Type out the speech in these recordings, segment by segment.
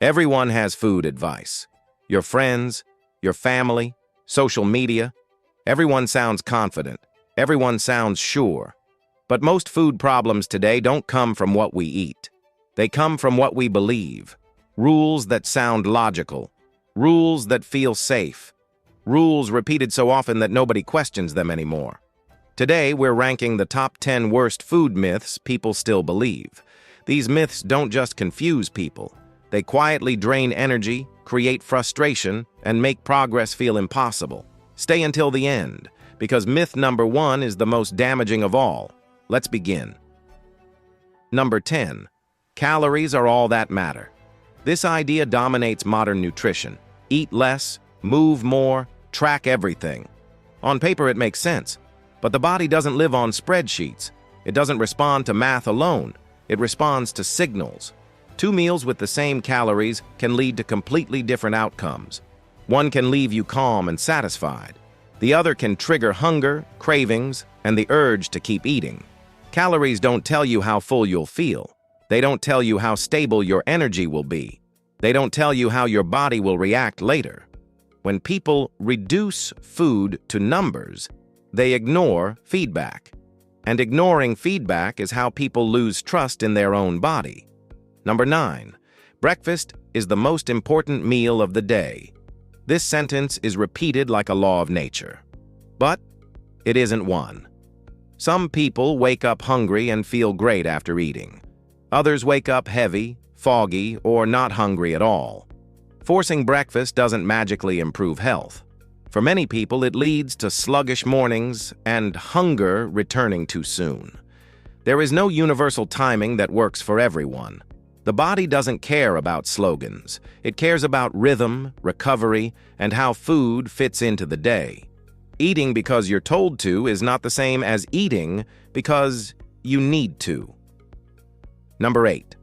Everyone has food advice. Your friends, your family, social media. Everyone sounds confident. Everyone sounds sure. But most food problems today don't come from what we eat. They come from what we believe. Rules that sound logical. Rules that feel safe. Rules repeated so often that nobody questions them anymore. Today, we're ranking the top 10 worst food myths people still believe. These myths don't just confuse people. They quietly drain energy, create frustration, and make progress feel impossible. Stay until the end, because myth number 1 is the most damaging of all. Let's begin. Number 10. Calories are all that matter. This idea dominates modern nutrition. Eat less, move more, track everything. On paper, it makes sense. But the body doesn't live on spreadsheets. It doesn't respond to math alone. It responds to signals. 2 meals with the same calories can lead to completely different outcomes. One can leave you calm and satisfied. The other can trigger hunger, cravings, and the urge to keep eating. Calories don't tell you how full you'll feel. They don't tell you how stable your energy will be. They don't tell you how your body will react later. When people reduce food to numbers, they ignore feedback. And ignoring feedback is how people lose trust in their own body. Number 9. Breakfast is the most important meal of the day. This sentence is repeated like a law of nature. But it isn't one. Some people wake up hungry and feel great after eating. Others wake up heavy, foggy, or not hungry at all. Forcing breakfast doesn't magically improve health. For many people, it leads to sluggish mornings and hunger returning too soon. There is no universal timing that works for everyone. The body doesn't care about slogans. It cares about rhythm, recovery, and how food fits into the day. Eating because you're told to is not the same as eating because you need to. Number 8.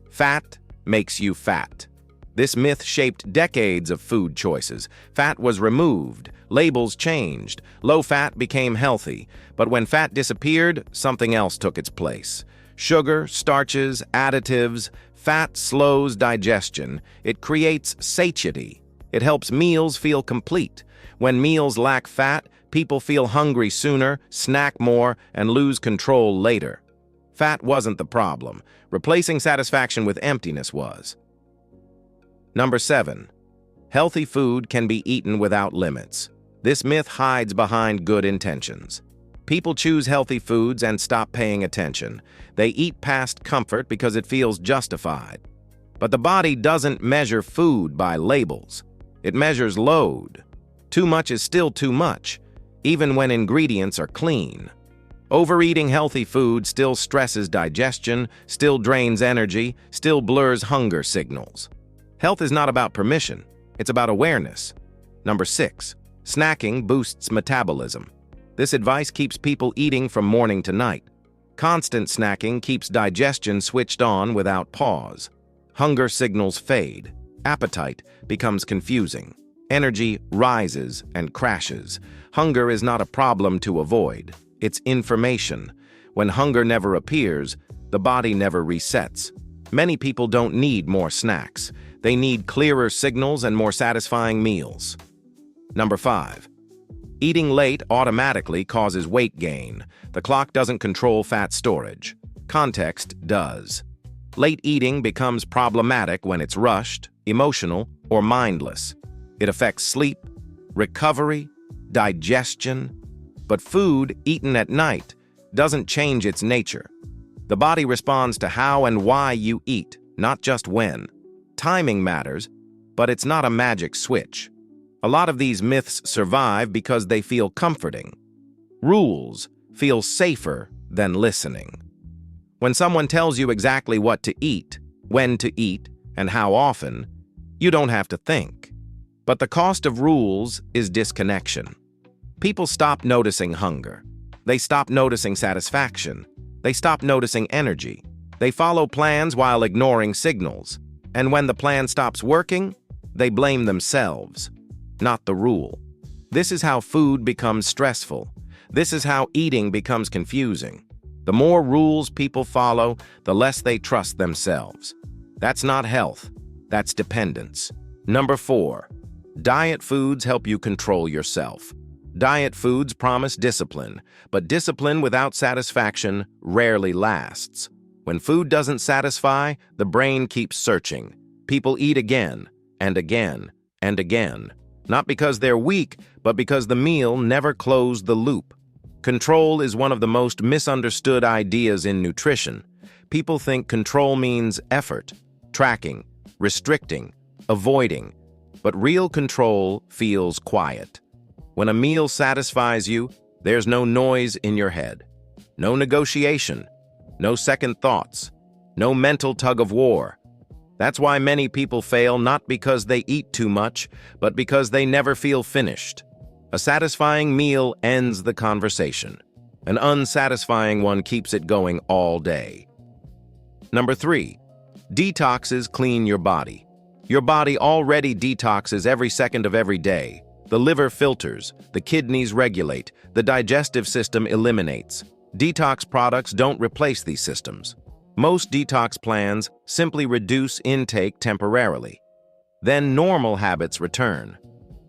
Fat makes you fat. This myth shaped decades of food choices. Fat was removed, labels changed, low fat became healthy. But when fat disappeared, something else took its place. Sugar, starches, additives. Fat slows digestion. It creates satiety. It helps meals feel complete. When meals lack fat, people feel hungry sooner, snack more, and lose control later. Fat wasn't the problem. Replacing satisfaction with emptiness was. Number 7. Healthy food can be eaten without limits. This myth hides behind good intentions. People choose healthy foods and stop paying attention. They eat past comfort because it feels justified. But the body doesn't measure food by labels. It measures load. Too much is still too much, even when ingredients are clean. Overeating healthy food still stresses digestion, still drains energy, still blurs hunger signals. Health is not about permission, it's about awareness. Number 6. Snacking boosts metabolism. This advice keeps people eating from morning to night. Constant snacking keeps digestion switched on without pause. Hunger signals fade. Appetite becomes confusing. Energy rises and crashes. Hunger is not a problem to avoid. It's information. When hunger never appears, the body never resets. Many people don't need more snacks. They need clearer signals and more satisfying meals. Number 5. Eating late automatically causes weight gain. The clock doesn't control fat storage. Context does. Late eating becomes problematic when it's rushed, emotional, or mindless. It affects sleep, recovery, digestion. But food eaten at night doesn't change its nature. The body responds to how and why you eat, not just when. Timing matters, but it's not a magic switch. A lot of these myths survive because they feel comforting. Rules feel safer than listening. When someone tells you exactly what to eat, when to eat, and how often, you don't have to think. But the cost of rules is disconnection. People stop noticing hunger. They stop noticing satisfaction. They stop noticing energy. They follow plans while ignoring signals. And when the plan stops working, they blame themselves, not the rule. This is how food becomes stressful. This is how eating becomes confusing. The more rules people follow, the less they trust themselves. That's not health. That's dependence. Number 4. Diet foods help you control yourself. Diet foods promise discipline, but discipline without satisfaction rarely lasts. When food doesn't satisfy, the brain keeps searching. People eat again, and again, and again. Not because they're weak, but because the meal never closed the loop. Control is one of the most misunderstood ideas in nutrition. People think control means effort, tracking, restricting, avoiding. But real control feels quiet. When a meal satisfies you, there's no noise in your head. No negotiation, no second thoughts, no mental tug of war. That's why many people fail, not because they eat too much, but because they never feel finished. A satisfying meal ends the conversation. An unsatisfying one keeps it going all day. Number 3. Detoxes clean your body. Your body already detoxes every second of every day. The liver filters, the kidneys regulate, the digestive system eliminates. Detox products don't replace these systems. Most detox plans simply reduce intake temporarily. Then normal habits return.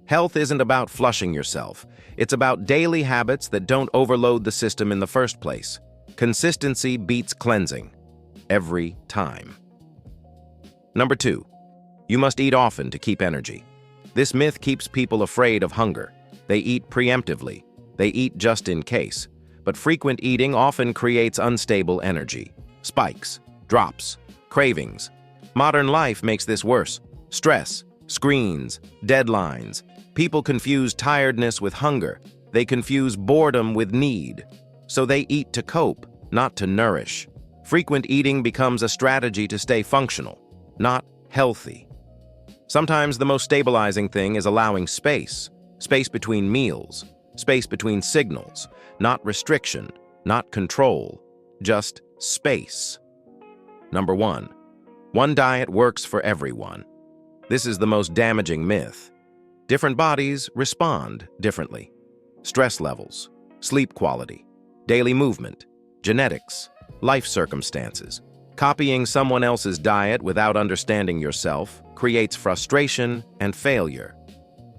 Health isn't about flushing yourself. It's about daily habits that don't overload the system in the first place. Consistency beats cleansing. Every time. Number 2. You must eat often to keep energy. This myth keeps people afraid of hunger. They eat preemptively. They eat just in case. But frequent eating often creates unstable energy. Spikes, drops, cravings. Modern life makes this worse. Stress, screens, deadlines. People confuse tiredness with hunger. They confuse boredom with need. So they eat to cope, not to nourish. Frequent eating becomes a strategy to stay functional, not healthy. Sometimes the most stabilizing thing is allowing space. Space between meals. Space between signals. Not restriction, not control. Just space. Number 1. One diet works for everyone. This is the most damaging myth. Different bodies respond differently. Stress levels, sleep quality, daily movement, genetics, life circumstances. Copying someone else's diet without understanding yourself creates frustration and failure.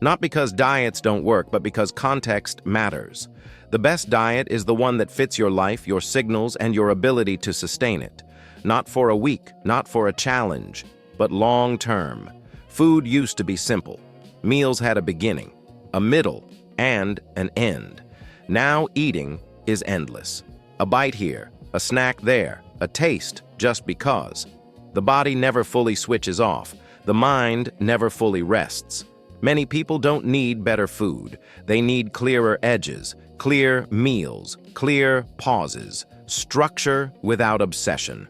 Not because diets don't work, but because context matters. The best diet is the one that fits your life, your signals, and your ability to sustain it. Not for a week, not for a challenge, but long-term. Food used to be simple. Meals had a beginning, a middle, and an end. Now eating is endless. A bite here, a snack there, a taste just because. The body never fully switches off. The mind never fully rests. Many people don't need better food. They need clearer edges, clear meals, clear pauses, structure without obsession.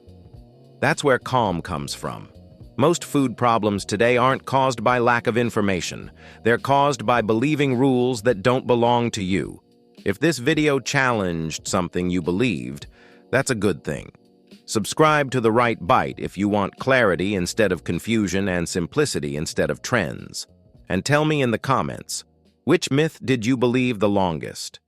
That's where calm comes from. Most food problems today aren't caused by lack of information. They're caused by believing rules that don't belong to you. If this video challenged something you believed, that's a good thing. Subscribe to The Right Bite if you want clarity instead of confusion and simplicity instead of trends. And tell me in the comments, which myth did you believe the longest?